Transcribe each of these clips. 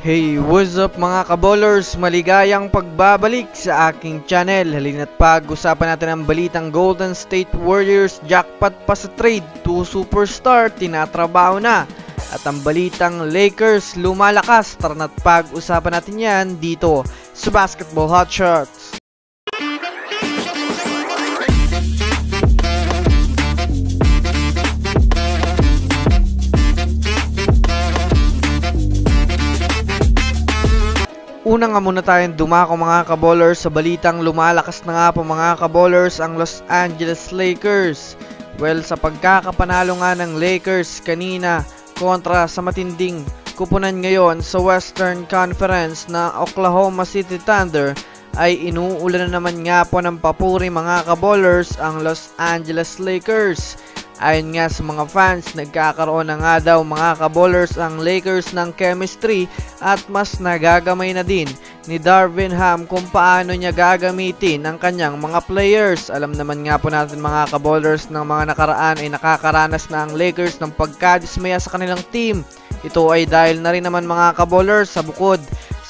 Hey, what's up mga kabolers? Maligayang pagbabalik sa aking channel. Halina't pag-usapan natin ang balitang Golden State Warriors jackpot pa sa trade, 2 superstar tinatrabaho na. At ang balitang Lakers lumalakas. Tara na't pag-usapan natin yan dito sa Basketball Hotshots. Una nga muna tayong dumako mga kabolers sa balitang lumalakas na nga po mga kabolers ang Los Angeles Lakers. Well, sa pagkakapanalo nga ng Lakers kanina kontra sa matinding kupunan ngayon sa Western Conference na Oklahoma City Thunder, ay inuulan na naman nga po ng papuri mga kabolers ang Los Angeles Lakers. Ayon nga sa mga fans, nagkakaroon na nga daw mga kabolers ang Lakers ng chemistry at mas nagagamay na din ni Darvin Ham kung paano niya gagamitin ang kanyang mga players. Alam naman nga po natin mga kabolers ng mga nakaraan ay nakakaranas na ang Lakers ng pagkadismaya sa kanilang team. Ito ay dahil na rin naman mga kabolers sa bukod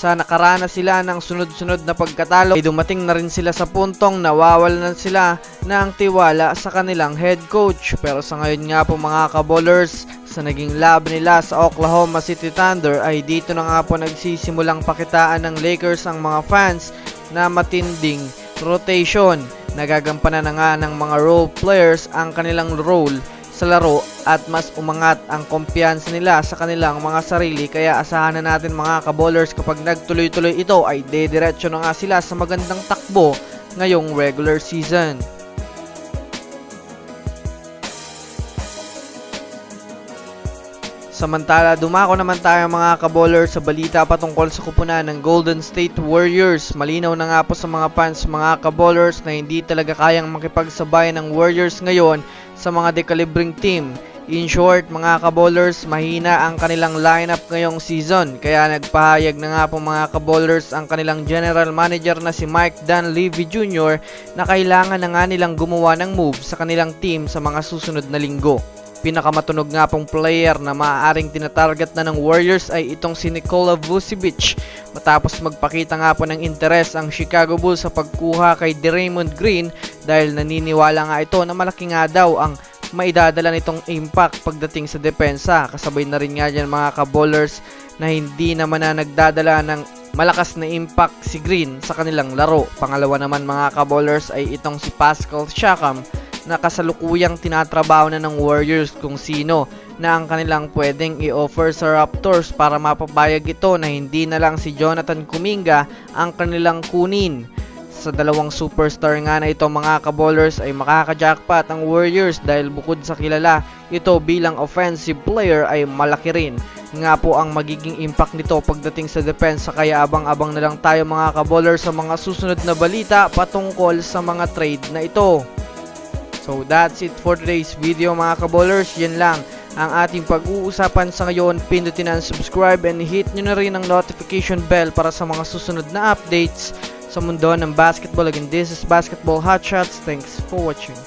sa nakaranas sila ng sunod-sunod na pagkatalo ay dumating na rin sila sa puntong nawawalan na sila ng tiwala sa kanilang head coach. Pero sa ngayon nga po mga kabolers, sa naging laban nila sa Oklahoma City Thunder ay dito na nga po nagsisimulang pakitaan ng Lakers ang mga fans na matinding rotation. Nagagampanan na nga ng mga role players ang kanilang role sa laro at mas umangat ang kumpiyansa nila sa kanilang mga sarili, kaya asahan na natin mga kabolers kapag nagtuloy-tuloy ito ay dediretso na nga sila sa magandang takbo ngayong regular season. Samantala, dumako naman tayo mga kabolers sa balita patungkol sa kupunan ng Golden State Warriors. Malinaw na nga po sa mga fans mga kabolers na hindi talaga kayang makipagsabay ng Warriors ngayon sa mga dekalibring team. In short mga kabolers, mahina ang kanilang lineup ngayong season. Kaya nagpahayag na nga po mga kabolers ang kanilang general manager na si Mike Dunleavy Jr. na kailangan na nga nilang gumawa ng move sa kanilang team sa mga susunod na linggo. Pinakamatunog nga pong player na maaaring tinatarget na ng Warriors ay itong si Nikola Vucevic. Matapos magpakita nga po ng interes ang Chicago Bulls sa pagkuha kay Draymond Green dahil naniniwala nga ito na malaki nga daw ang maidadala nitong impact pagdating sa depensa. Kasabay na rin nga dyan mga kabolers na hindi naman na nagdadala ng malakas na impact si Green sa kanilang laro. Pangalawa naman mga kabolers ay itong si Pascal Siakam na kasalukuyang tinatrabaho na ng Warriors kung sino na ang kanilang pwedeng i-offer sa Raptors para mapapayag ito na hindi na lang si Jonathan Kuminga ang kanilang kunin. Sa dalawang superstar nga na ito mga kabolers ay makaka-jackpot ang Warriors dahil bukod sa kilala ito bilang offensive player ay malaki rin nga po ang magiging impact nito pagdating sa depensa, kaya abang-abang na lang tayo mga kabolers sa mga susunod na balita patungkol sa mga trade na ito. So that's it for today's video mga kabolers. Yan lang ang ating pag-uusapan sa ngayon. Pindutin ang subscribe and hit nyo na rin ang notification bell para sa mga susunod na updates sa mundo ng basketball. Again, this is Basketball Hotshots. Thanks for watching.